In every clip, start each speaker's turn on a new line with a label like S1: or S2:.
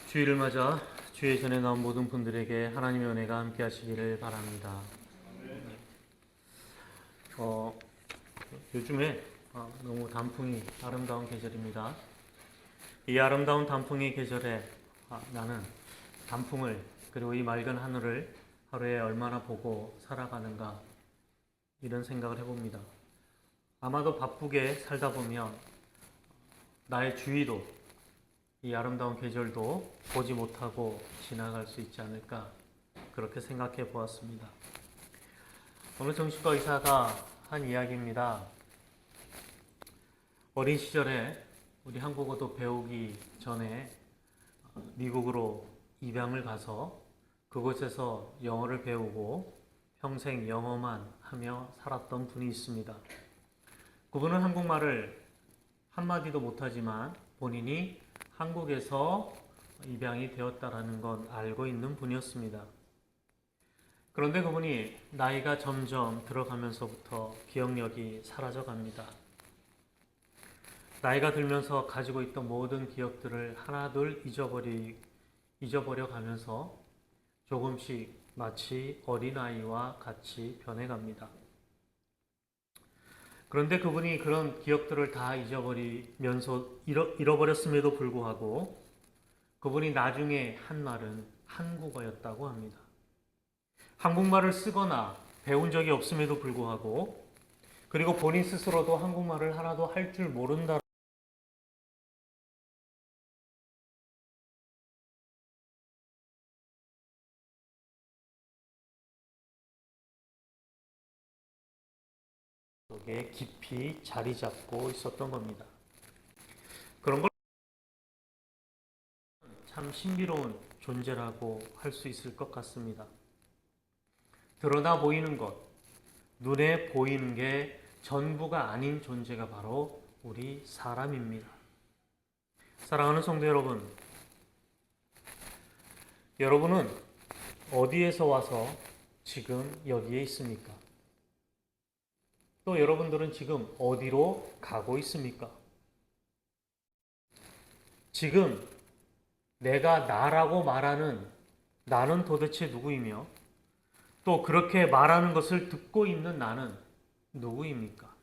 S1: 주일을 맞아 주의 전에 나온 모든 분들에게 하나님의 은혜가 함께 하시기를 바랍니다. 요즘에 너무 단풍이 아름다운 계절입니다. 이 아름다운 단풍의 계절에 나는 단풍을 그리고 이 맑은 하늘을 하루에 얼마나 보고 살아가는가 이런 생각을 해봅니다. 아마도 바쁘게 살다 보면 나의 주위도 이 아름다운 계절도 보지 못하고 지나갈 수 있지 않을까 그렇게 생각해 보았습니다. 오늘 정신과 의사가 한 이야기입니다. 어린 시절에 우리 한국어도 배우기 전에 미국으로 입양을 가서 그곳에서 영어를 배우고 평생 영어만 하며 살았던 분이 있습니다. 그분은 한국말을 한마디도 못하지만 본인이 한국에서 입양이 되었다라는 건 알고 있는 분이었습니다. 그런데 그분이 나이가 점점 들어가면서부터 기억력이 사라져 갑니다. 나이가 들면서 가지고 있던 모든 기억들을 하나둘 잊어버려 가면서 조금씩 마치 어린아이와 같이 변해갑니다. 그런데 그분이 그런 기억들을 다 잃어버렸음에도 불구하고 그분이 나중에 한 말은 한국어였다고 합니다. 한국말을 쓰거나 배운 적이 없음에도 불구하고 그리고 본인 스스로도 한국말을 하나도 할 줄 모른다. 속에 깊이 자리 잡고 있었던 겁니다. 그런 걸 참 신비로운 존재라고 할 수 있을 것 같습니다. 드러나 보이는 것, 눈에 보이는 게 전부가 아닌 존재가 바로 우리 사람입니다. 사랑하는 성도 여러분, 여러분은 어디에서 와서 지금 여기에 있습니까? 또 여러분들은 지금 어디로 가고 있습니까? 지금 내가 나라고 말하는 나는 도대체 누구이며 또 그렇게 말하는 것을 듣고 있는 나는 누구입니까?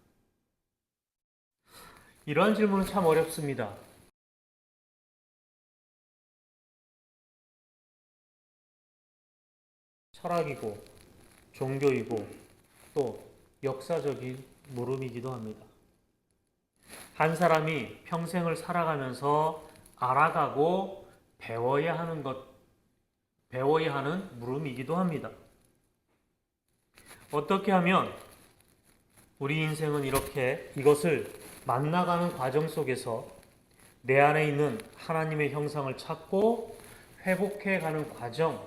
S1: 이러한 질문은 참 어렵습니다. 철학이고 종교이고 또 역사적인 물음이기도 합니다. 한 사람이 평생을 살아가면서 알아가고 배워야 하는 물음이기도 합니다. 어떻게 하면 우리 인생은 이것을 만나가는 과정 속에서 내 안에 있는 하나님의 형상을 찾고 회복해가는 과정,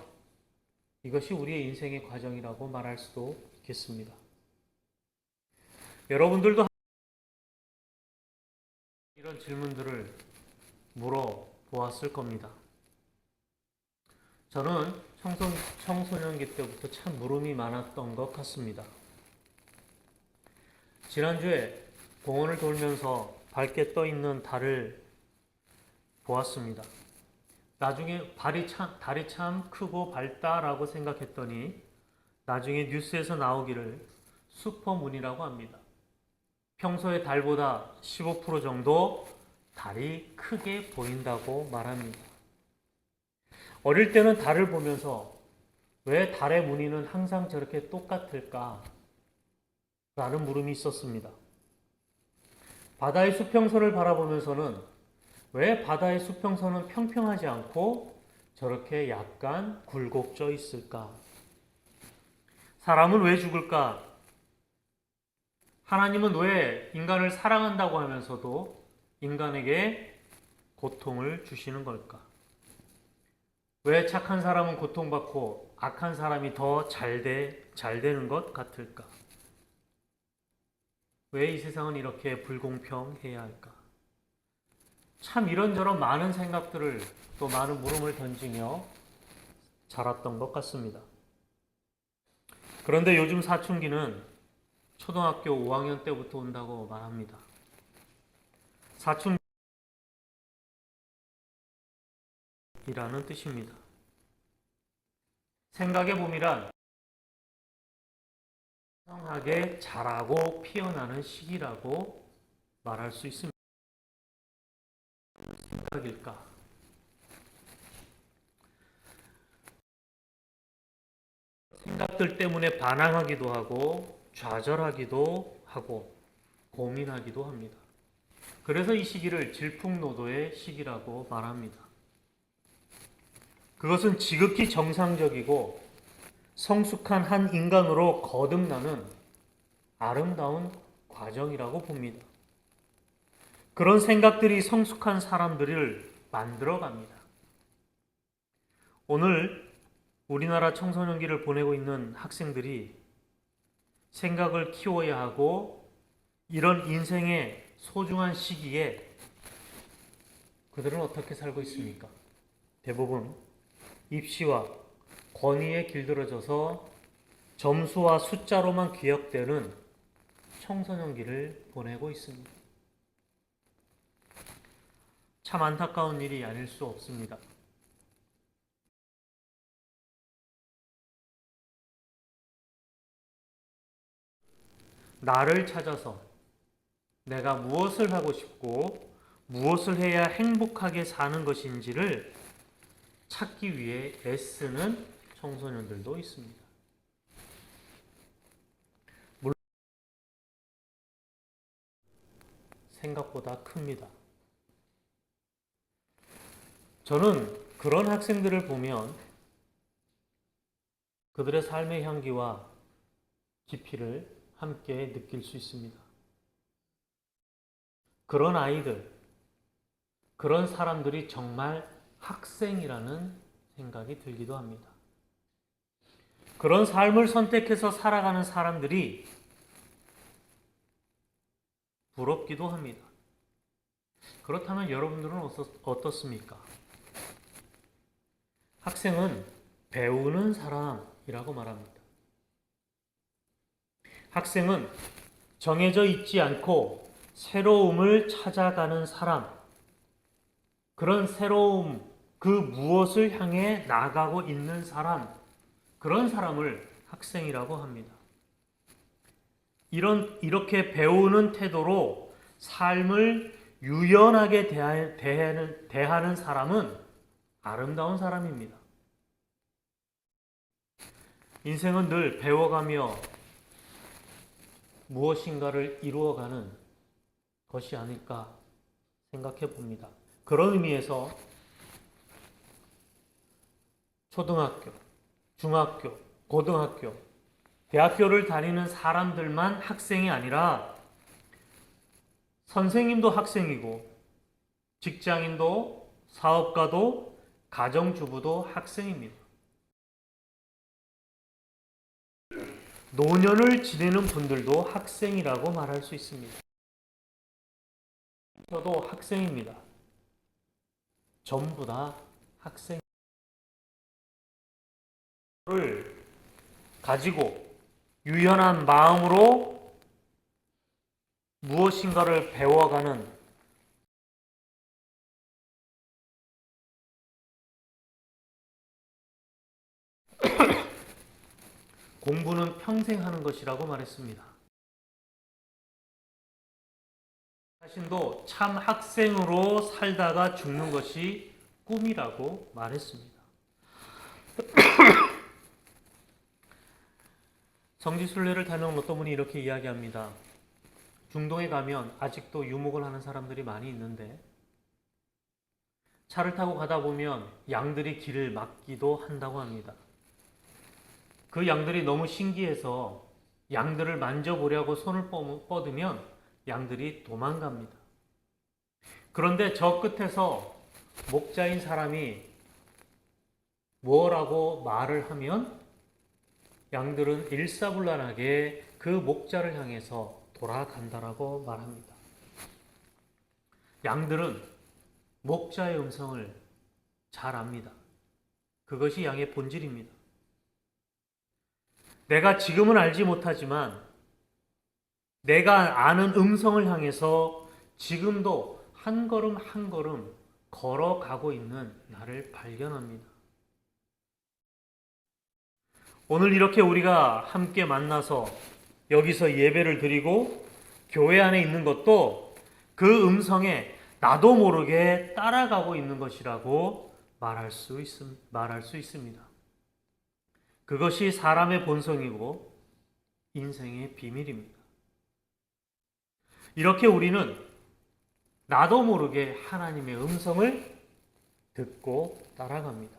S1: 이것이 우리의 인생의 과정이라고 말할 수도 있겠습니다. 여러분들도 이런 질문들을 물어보았을 겁니다. 저는 청소년기 때부터 참 물음이 많았던 것 같습니다. 지난주에 공원을 돌면서 밝게 떠있는 달을 보았습니다. 나중에 달이 참 크고 밝다라고 생각했더니 나중에 뉴스에서 나오기를 슈퍼문이라고 합니다. 평소의 달보다 15% 정도 달이 크게 보인다고 말합니다. 어릴 때는 달을 보면서 왜 달의 무늬는 항상 저렇게 똑같을까? 라는 물음이 있었습니다. 바다의 수평선을 바라보면서는 왜 바다의 수평선은 평평하지 않고 저렇게 약간 굴곡져 있을까? 사람은 왜 죽을까? 하나님은 왜 인간을 사랑한다고 하면서도 인간에게 고통을 주시는 걸까? 왜 착한 사람은 고통받고 악한 사람이 더 잘 되는 것 같을까? 왜 이 세상은 이렇게 불공평해야 할까? 참 이런저런 많은 생각들을 또 많은 물음을 던지며 자랐던 것 같습니다. 그런데 요즘 사춘기는 초등학교 5학년 때부터 온다고 말합니다. 사춘기 이라는 뜻입니다. 생각의 봄이란 풍성하게 자라고 피어나는 시기라고 말할 수 있습니다. 생각일까? 생각들 때문에 반항하기도 하고 좌절하기도 하고 고민하기도 합니다. 그래서 이 시기를 질풍노도의 시기라고 말합니다. 그것은 지극히 정상적이고 성숙한 한 인간으로 거듭나는 아름다운 과정이라고 봅니다. 그런 생각들이 성숙한 사람들을 만들어갑니다. 오늘 우리나라 청소년기를 보내고 있는 학생들이 생각을 키워야 하고 이런 인생의 소중한 시기에 그들은 어떻게 살고 있습니까? 대부분 입시와 권위에 길들여져서 점수와 숫자로만 기억되는 청소년기를 보내고 있습니다. 참 안타까운 일이 아닐 수 없습니다. 나를 찾아서 내가 무엇을 하고 싶고 무엇을 해야 행복하게 사는 것인지를 찾기 위해 애쓰는 청소년들도 있습니다. 물론 생각보다 큽니다. 저는 그런 학생들을 보면 그들의 삶의 향기와 깊이를 함께 느낄 수 있습니다. 그런 아이들, 그런 사람들이 정말 학생이라는 생각이 들기도 합니다. 그런 삶을 선택해서 살아가는 사람들이 부럽기도 합니다. 그렇다면 여러분들은 어떻습니까? 학생은 배우는 사람이라고 말합니다. 학생은 정해져 있지 않고 새로움을 찾아가는 사람, 그런 새로움, 그 무엇을 향해 나아가고 있는 사람, 그런 사람을 학생이라고 합니다. 이렇게 배우는 태도로 삶을 유연하게 대하는 사람은 아름다운 사람입니다. 인생은 늘 배워가며 무엇인가를 이루어가는 것이 아닐까 생각해 봅니다. 그런 의미에서 초등학교, 중학교, 고등학교, 대학교를 다니는 사람들만 학생이 아니라 선생님도 학생이고 직장인도 사업가도 가정주부도 학생입니다. 노년을 지내는 분들도 학생이라고 말할 수 있습니다. 저도 학생입니다. 전부 다 학생을 가지고 유연한 마음으로 무엇인가를 배워가는 공부는 평생 하는 것이라고 말했습니다. 자신도 참 학생으로 살다가 죽는 것이 꿈이라고 말했습니다. 성지순례를 다녀온 어떤 분이 이렇게 이야기합니다. 중동에 가면 아직도 유목을 하는 사람들이 많이 있는데 차를 타고 가다 보면 양들이 길을 막기도 한다고 합니다. 그 양들이 너무 신기해서 양들을 만져보려고 손을 뻗으면 양들이 도망갑니다. 그런데 저 끝에서 목자인 사람이 뭐라고 말을 하면 양들은 일사불란하게 그 목자를 향해서 돌아간다라고 말합니다. 양들은 목자의 음성을 잘 압니다. 그것이 양의 본질입니다. 내가 지금은 알지 못하지만 내가 아는 음성을 향해서 지금도 한 걸음 한 걸음 걸어가고 있는 나를 발견합니다. 오늘 이렇게 우리가 함께 만나서 여기서 예배를 드리고 교회 안에 있는 것도 그 음성에 나도 모르게 따라가고 있는 것이라고 말할 수 있습니다. 그것이 사람의 본성이고 인생의 비밀입니다. 이렇게 우리는 나도 모르게 하나님의 음성을 듣고 따라갑니다.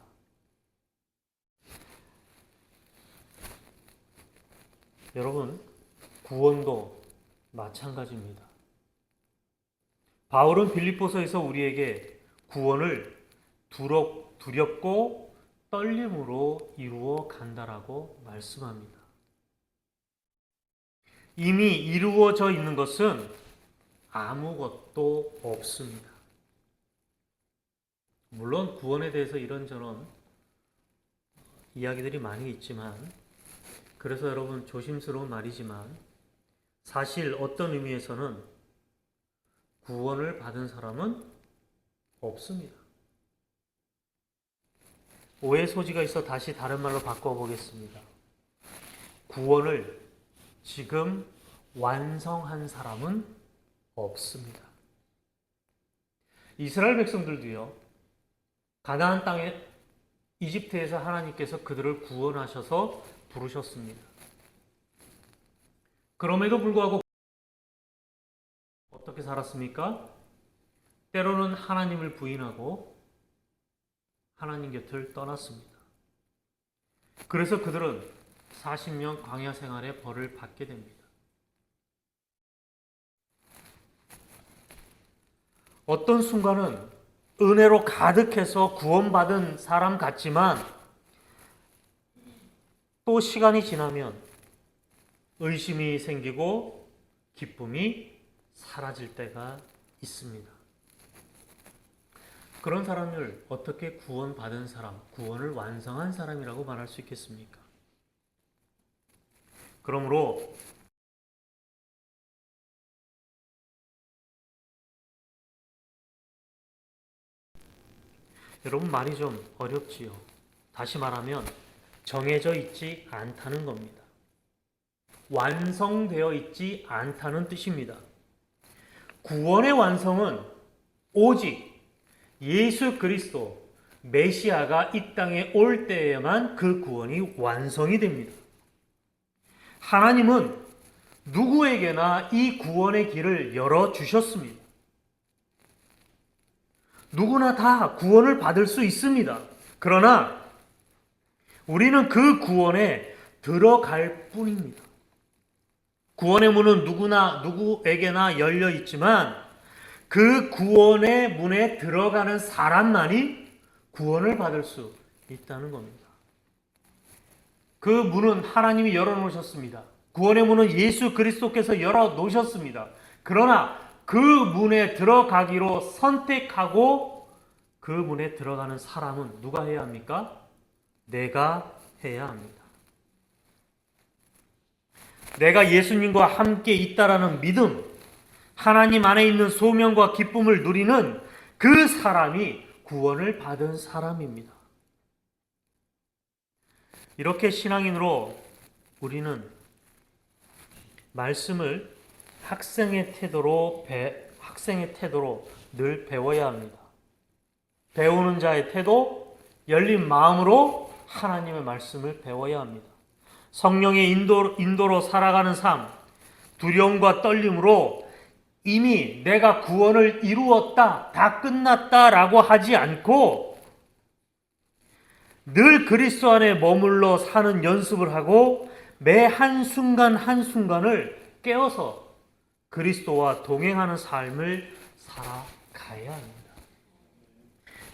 S1: 여러분, 구원도 마찬가지입니다. 바울은 빌립보서에서 우리에게 구원을 두렵고 떨림으로 이루어 간다라고 말씀합니다. 이미 이루어져 있는 것은 아무것도 없습니다. 물론 구원에 대해서 이런저런 이야기들이 많이 있지만, 그래서 여러분 조심스러운 말이지만 사실 어떤 의미에서는 구원을 받은 사람은 없습니다. 오해 소지가 있어 다시 다른 말로 바꿔보겠습니다. 구원을 지금 완성한 사람은 없습니다. 이스라엘 백성들도요, 가나안 땅에 이집트에서 하나님께서 그들을 구원하셔서 부르셨습니다. 그럼에도 불구하고 어떻게 살았습니까? 때로는 하나님을 부인하고 하나님 곁을 떠났습니다. 그래서 그들은 40년 광야 생활의 벌을 받게 됩니다. 어떤 순간은 은혜로 가득해서 구원받은 사람 같지만 또 시간이 지나면 의심이 생기고 기쁨이 사라질 때가 있습니다. 그런 사람을 어떻게 구원받은 사람, 구원을 완성한 사람이라고 말할 수 있겠습니까? 그러므로 여러분, 말이 좀 어렵지요. 다시 말하면 정해져 있지 않다는 겁니다. 완성되어 있지 않다는 뜻입니다. 구원의 완성은 오직 예수 그리스도 메시아가 이 땅에 올 때에만 그 구원이 완성이 됩니다. 하나님은 누구에게나 이 구원의 길을 열어주셨습니다. 누구나 다 구원을 받을 수 있습니다. 그러나 우리는 그 구원에 들어갈 뿐입니다. 구원의 문은 누구에게나 열려 있지만 그 구원의 문에 들어가는 사람만이 구원을 받을 수 있다는 겁니다. 그 문은 하나님이 열어놓으셨습니다. 구원의 문은 예수 그리스도께서 열어놓으셨습니다. 그러나 그 문에 들어가기로 선택하고 그 문에 들어가는 사람은 누가 해야 합니까? 내가 해야 합니다. 내가 예수님과 함께 있다라는 믿음, 하나님 안에 있는 소명과 기쁨을 누리는 그 사람이 구원을 받은 사람입니다. 이렇게 신앙인으로 우리는 말씀을 학생의 태도로 늘 배워야 합니다. 배우는 자의 태도, 열린 마음으로 하나님의 말씀을 배워야 합니다. 성령의 인도로 살아가는 삶, 두려움과 떨림으로 이미 내가 구원을 이루었다, 다 끝났다라고 하지 않고 늘 그리스도 안에 머물러 사는 연습을 하고 매 한순간 한순간을 깨어서 그리스도와 동행하는 삶을 살아가야 합니다.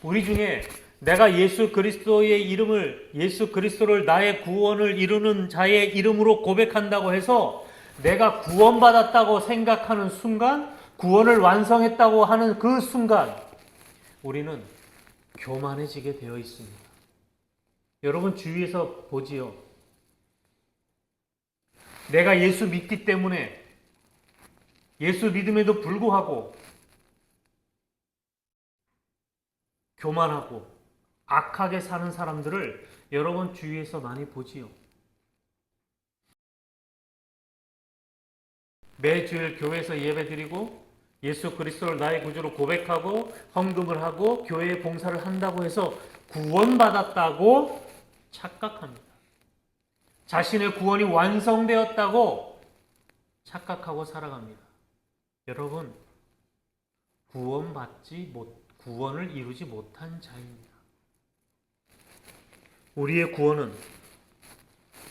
S1: 우리 중에 내가 예수 그리스도를 나의 구원을 이루는 자의 이름으로 고백한다고 해서 내가 구원받았다고 생각하는 순간, 구원을 완성했다고 하는 그 순간 우리는 교만해지게 되어 있습니다. 여러분 주위에서 보지요. 내가 예수 믿기 때문에, 예수 믿음에도 불구하고 교만하고 악하게 사는 사람들을 여러분 주위에서 많이 보지요. 매주일 교회에서 예배드리고 예수 그리스도를 나의 구주로 고백하고 헌금을 하고 교회에 봉사를 한다고 해서 구원받았다고 착각합니다. 자신의 구원이 완성되었다고 착각하고 살아갑니다. 여러분, 구원을 이루지 못한 자입니다. 우리의 구원은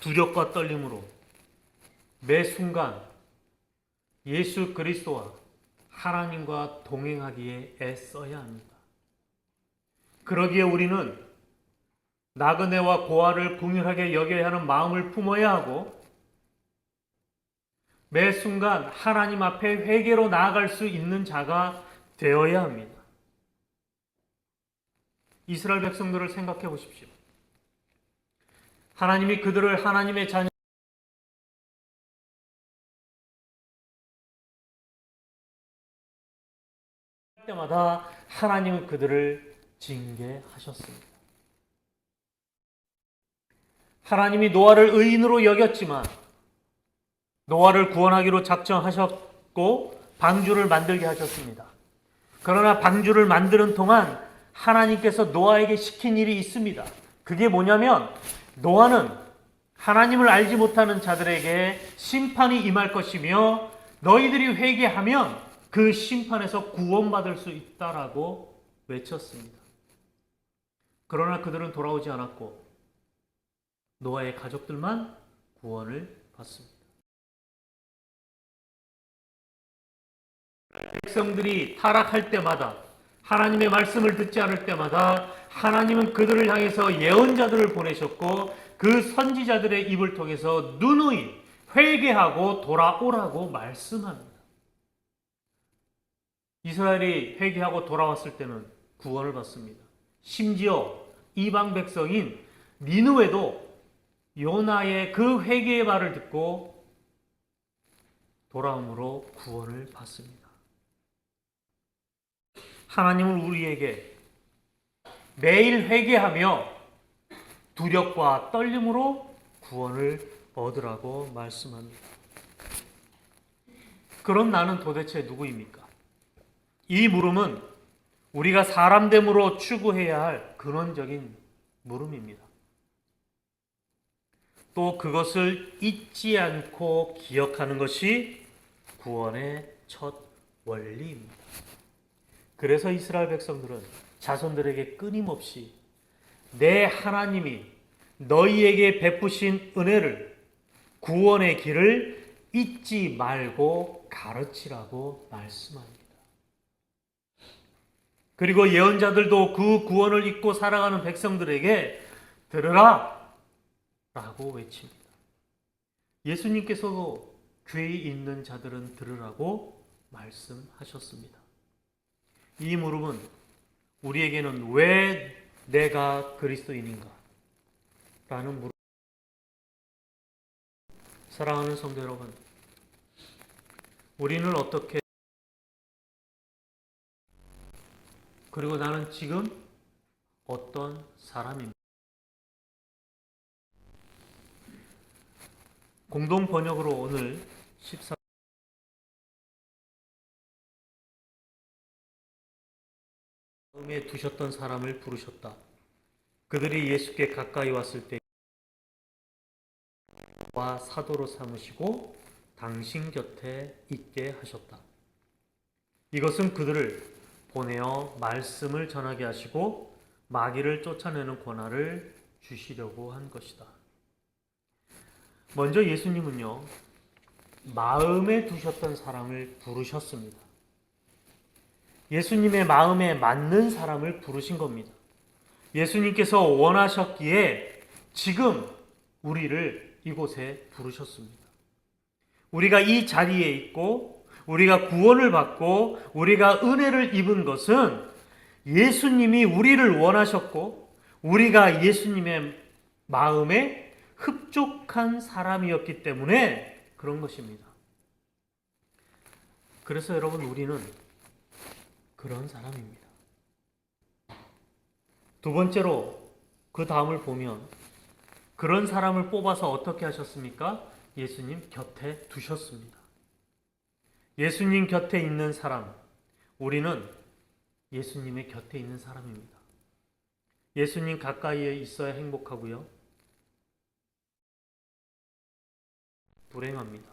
S1: 두렵과 떨림으로 매 순간 예수 그리스도와 하나님과 동행하기에 애써야 합니다. 그러기에 우리는 나그네와 고아를 긍휼하게 여겨야 하는 마음을 품어야 하고 매 순간 하나님 앞에 회개로 나아갈 수 있는 자가 되어야 합니다. 이스라엘 백성들을 생각해 보십시오. 하나님이 그들을 하나님의 자녀 때마다 하나님은 그들을 징계하셨습니다. 하나님이 노아를 의인으로 여겼지만 노아를 구원하기로 작정하셨고 방주를 만들게 하셨습니다. 그러나 방주를 만드는 동안 하나님께서 노아에게 시킨 일이 있습니다. 그게 뭐냐면 노아는 하나님을 알지 못하는 자들에게 심판이 임할 것이며 너희들이 회개하면 그 심판에서 구원받을 수 있다라고 외쳤습니다. 그러나 그들은 돌아오지 않았고 노아의 가족들만 구원을 받습니다. 백성들이 타락할 때마다 하나님의 말씀을 듣지 않을 때마다 하나님은 그들을 향해서 예언자들을 보내셨고 그 선지자들의 입을 통해서 누누이 회개하고 돌아오라고 말씀합니다. 이스라엘이 회개하고 돌아왔을 때는 구원을 받습니다. 심지어 이방 백성인 니느웨도 요나의 그 회개의 말을 듣고 돌아옴으로 구원을 받습니다. 하나님은 우리에게 매일 회개하며 두렵과 떨림으로 구원을 얻으라고 말씀합니다. 그럼 나는 도대체 누구입니까? 이 물음은 우리가 사람됨으로 추구해야 할 근원적인 물음입니다. 또 그것을 잊지 않고 기억하는 것이 구원의 첫 원리입니다. 그래서 이스라엘 백성들은 자손들에게 끊임없이 내 하나님이 너희에게 베푸신 은혜를 구원의 길을 잊지 말고 가르치라고 말씀합니다. 그리고 예언자들도 그 구원을 잊고 살아가는 백성들에게 들으라 라고 외칩니다. 예수님께서도 귀 있는 자들은 들으라고 말씀하셨습니다. 이 물음은 우리에게는 왜 내가 그리스도인인가? 라는 물음. 사랑하는 성도 여러분, 우리는 어떻게 그리고 나는 지금 어떤 사람입니다. 공동 번역으로 오늘 14 마음에 두셨던 사람을 부르셨다. 그들이 예수께 가까이 왔을 때 와 사도로 삼으시고 당신 곁에 있게 하셨다. 이것은 그들을 보내어 말씀을 전하게 하시고 마귀를 쫓아내는 권한을 주시려고 한 것이다. 먼저 예수님은요, 마음에 두셨던 사람을 부르셨습니다. 예수님의 마음에 맞는 사람을 부르신 겁니다. 예수님께서 원하셨기에 지금 우리를 이곳에 부르셨습니다. 우리가 이 자리에 있고 우리가 구원을 받고 우리가 은혜를 입은 것은 예수님이 우리를 원하셨고 우리가 예수님의 마음에 흡족한 사람이었기 때문에 그런 것입니다. 그래서 여러분, 우리는 그런 사람입니다. 두 번째로 그 다음을 보면 그런 사람을 뽑아서 어떻게 하셨습니까? 예수님 곁에 두셨습니다. 예수님 곁에 있는 사람, 우리는 예수님의 곁에 있는 사람입니다. 예수님 가까이에 있어야 행복하고요. 불행합니다.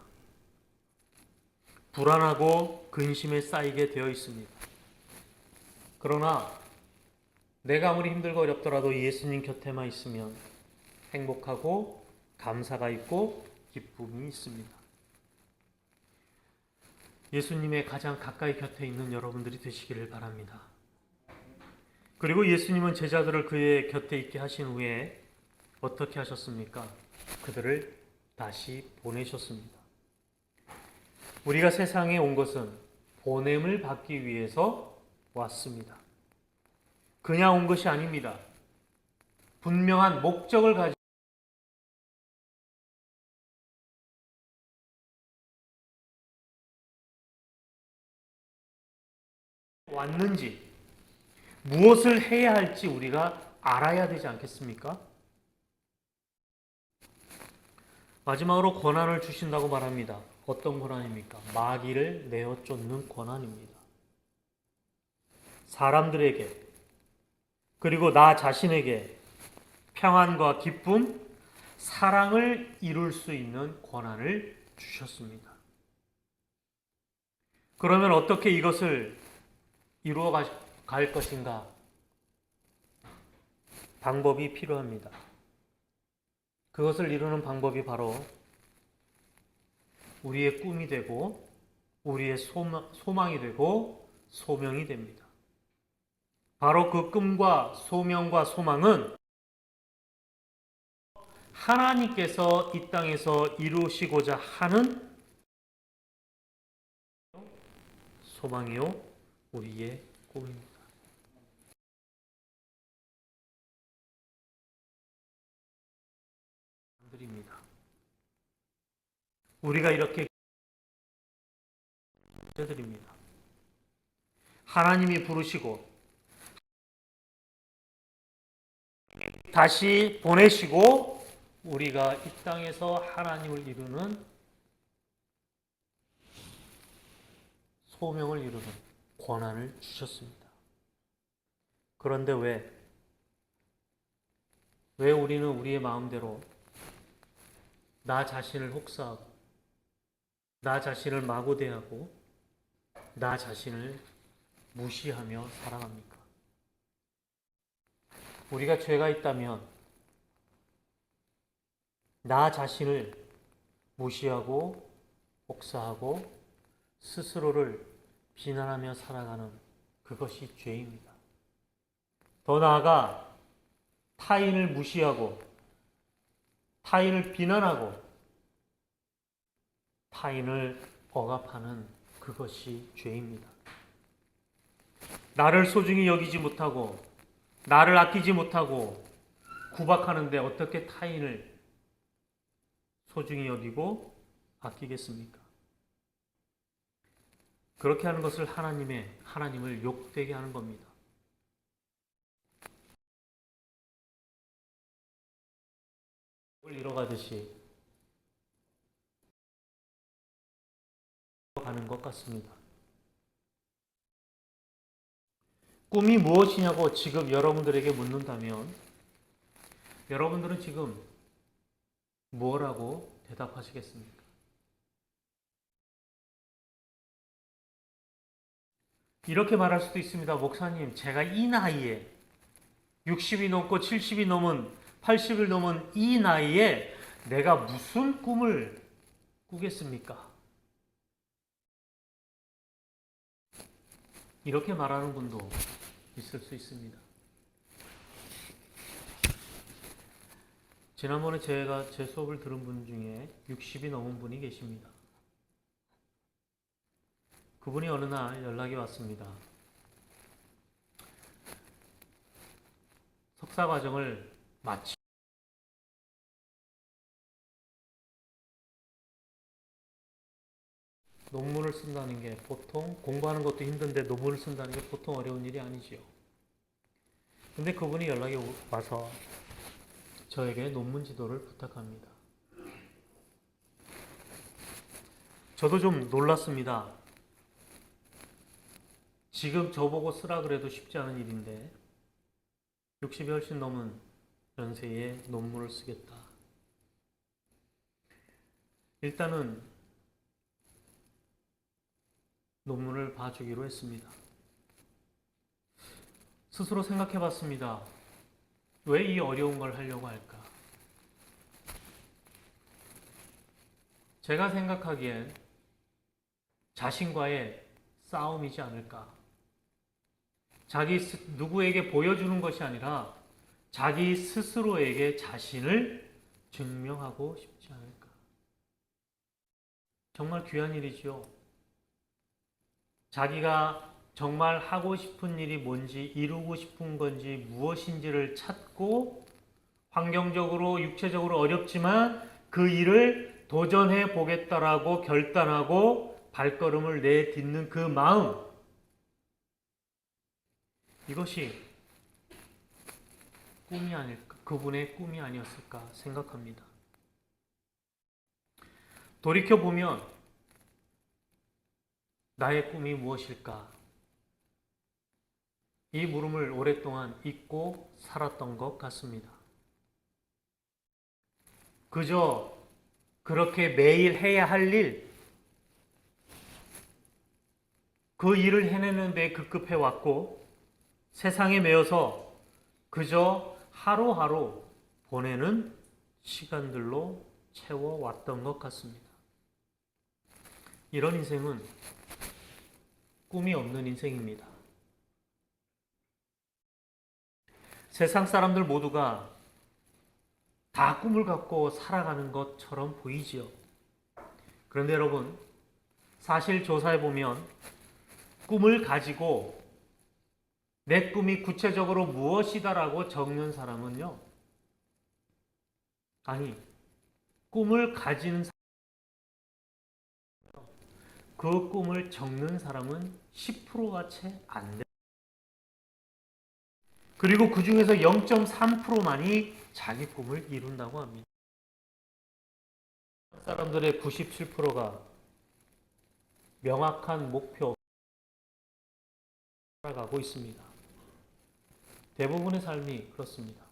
S1: 불안하고 근심에 쌓이게 되어 있습니다. 그러나 내가 아무리 힘들고 어렵더라도 예수님 곁에만 있으면 행복하고 감사가 있고 기쁨이 있습니다. 예수님의 가장 가까이 곁에 있는 여러분들이 되시기를 바랍니다. 그리고 예수님은 제자들을 그의 곁에 있게 하신 후에 어떻게 하셨습니까? 그들을 다시 보내셨습니다. 우리가 세상에 온 것은 보냄을 받기 위해서 왔습니다. 그냥 온 것이 아닙니다. 분명한 목적을 가지고 왔는지, 무엇을 해야 할지 우리가 알아야 되지 않겠습니까? 마지막으로 권한을 주신다고 말합니다. 어떤 권한입니까? 마귀를 내어 쫓는 권한입니다. 사람들에게, 그리고 나 자신에게 평안과 기쁨, 사랑을 이룰 수 있는 권한을 주셨습니다. 그러면 어떻게 이것을 이루어 갈 것인가? 방법이 필요합니다. 그것을 이루는 방법이 바로 우리의 꿈이 되고 우리의 소망이 되고 소명이 됩니다. 바로 그 꿈과 소명과 소망은 하나님께서 이 땅에서 이루시고자 하는 소망이요 우리의 꿈입니다. 드립니다. 우리가 이렇게 드립니다. 하나님이 부르시고 다시 보내시고 우리가 이 땅에서 하나님을 이루는 소명을 이루는 권한을 주셨습니다. 그런데 왜 우리는 우리의 마음대로 나 자신을 혹사하고 나 자신을 마구대하고 나 자신을 무시하며 살아갑니까? 우리가 죄가 있다면 나 자신을 무시하고 혹사하고 스스로를 비난하며 살아가는 그것이 죄입니다. 더 나아가 타인을 무시하고 타인을 비난하고 타인을 억압하는 그것이 죄입니다. 나를 소중히 여기지 못하고 나를 아끼지 못하고 구박하는데 어떻게 타인을 소중히 여기고 아끼겠습니까? 그렇게 하는 것을 하나님을 욕되게 하는 겁니다. 잃어가듯이 가는 것 같습니다. 꿈이 무엇이냐고 지금 여러분들에게 묻는다면 여러분들은 지금 뭐라고 대답하시겠습니까? 이렇게 말할 수도 있습니다. 목사님, 제가 이 나이에 60이 넘고 70이 넘은 80을 넘은 이 나이에 내가 무슨 꿈을 꾸겠습니까? 이렇게 말하는 분도 있을 수 있습니다. 지난번에 제가 제 수업을 들은 분 중에 60이 넘은 분이 계십니다. 그분이 어느 날 연락이 왔습니다. 석사 과정을 마치 논문을 쓴다는 게 보통 공부하는 것도 힘든데 논문을 쓴다는 게 보통 어려운 일이 아니지요. 근데 그분이 연락이 와서 저에게 논문 지도를 부탁합니다. 저도 좀 놀랐습니다. 지금 저보고 쓰라 그래도 쉽지 않은 일인데 60이 훨씬 넘은 연세에 논문을 쓰겠다. 일단은 논문을 봐주기로 했습니다. 스스로 생각해 봤습니다. 왜 이 어려운 걸 하려고 할까? 제가 생각하기엔 자신과의 싸움이지 않을까. 누구에게 보여주는 것이 아니라 자기 스스로에게 자신을 증명하고 싶지 않을까. 정말 귀한 일이지요. 자기가 정말 하고 싶은 일이 뭔지, 이루고 싶은 건지 무엇인지를 찾고 환경적으로 육체적으로 어렵지만 그 일을 도전해 보겠다라고 결단하고 발걸음을 내딛는 그 마음, 이것이 꿈이 아닐까, 그분의 꿈이 아니었을까 생각합니다. 돌이켜보면 나의 꿈이 무엇일까? 이 물음을 오랫동안 잊고 살았던 것 같습니다. 그저 그렇게 매일 해야 할 일, 그 일을 해내는 데 급급해 왔고 세상에 매여서 그저 하루하루 보내는 시간들로 채워왔던 것 같습니다. 이런 인생은 꿈이 없는 인생입니다. 세상 사람들 모두가 다 꿈을 갖고 살아가는 것처럼 보이지요. 그런데 여러분, 사실 조사해보면 꿈을 가지고 내 꿈이 구체적으로 무엇이다라고 적는 사람은요, 아니, 꿈을 가진 그 꿈을 적는 사람은 10%가 채 안 돼요. 그리고 그 중에서 0.3%만이 자기 꿈을 이룬다고 합니다. 사람들의 97%가 명확한 목표 살아가고 있습니다. 대부분의 삶이 그렇습니다.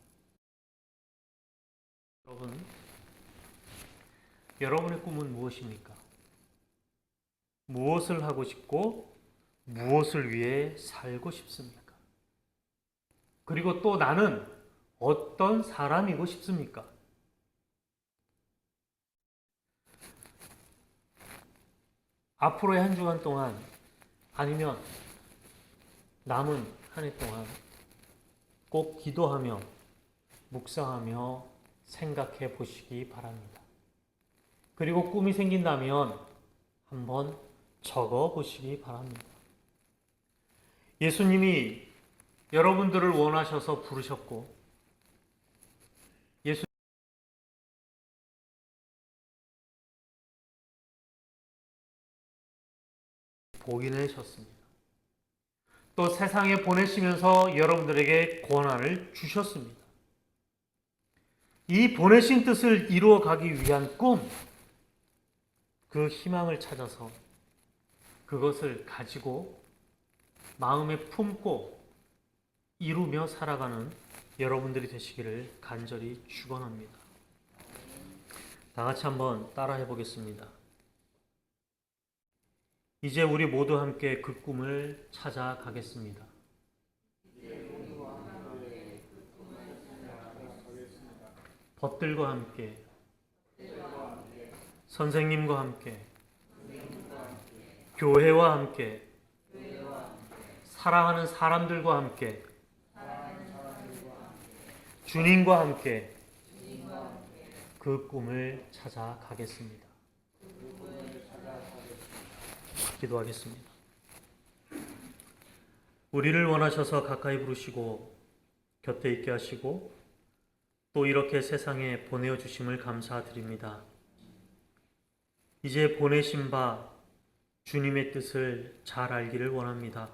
S1: 여러분의 꿈은 무엇입니까? 무엇을 하고 싶고 무엇을 위해 살고 싶습니까? 그리고 또 나는 어떤 사람이고 싶습니까? 앞으로의 한 주간 동안 아니면 남은 한 해 동안 꼭 기도하며 묵상하며 생각해 보시기 바랍니다. 그리고 꿈이 생긴다면 한번 적어 보시기 바랍니다. 예수님이 여러분들을 원하셔서 부르셨고 예수 보이내셨습니다. 또 세상에 보내시면서 여러분들에게 권한을 주셨습니다. 이 보내신 뜻을 이루어 가기 위한 꿈, 그 희망을 찾아서 그것을 가지고 마음에 품고 이루며 살아가는 여러분들이 되시기를 간절히 축원합니다. 다 같이 한번 따라해 보겠습니다. 이제 우리 모두 함께 그 꿈을 찾아가겠습니다. 벗들과 함께, 선생님과 함께, 교회와 함께, 사랑하는 사람들과 함께, 주님과 함께 그 꿈을 찾아가겠습니다. 기도하겠습니다. 우리를 원하셔서 가까이 부르시고 곁에 있게 하시고 또 이렇게 세상에 보내어 주심을 감사드립니다. 이제 보내신 바 주님의 뜻을 잘 알기를 원합니다.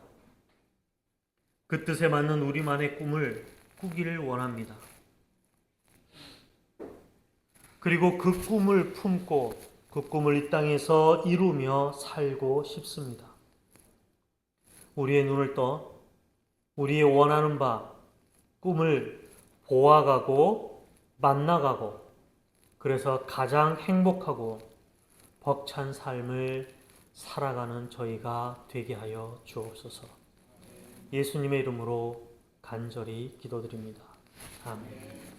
S1: 그 뜻에 맞는 우리만의 꿈을 꾸기를 원합니다. 그리고 그 꿈을 품고 그 꿈을 이 땅에서 이루며 살고 싶습니다. 우리의 눈을 떠 우리의 원하는 바 꿈을 보아가고 만나가고 그래서 가장 행복하고 벅찬 삶을 살아가는 저희가 되게 하여 주옵소서. 예수님의 이름으로 간절히 기도드립니다. 아멘.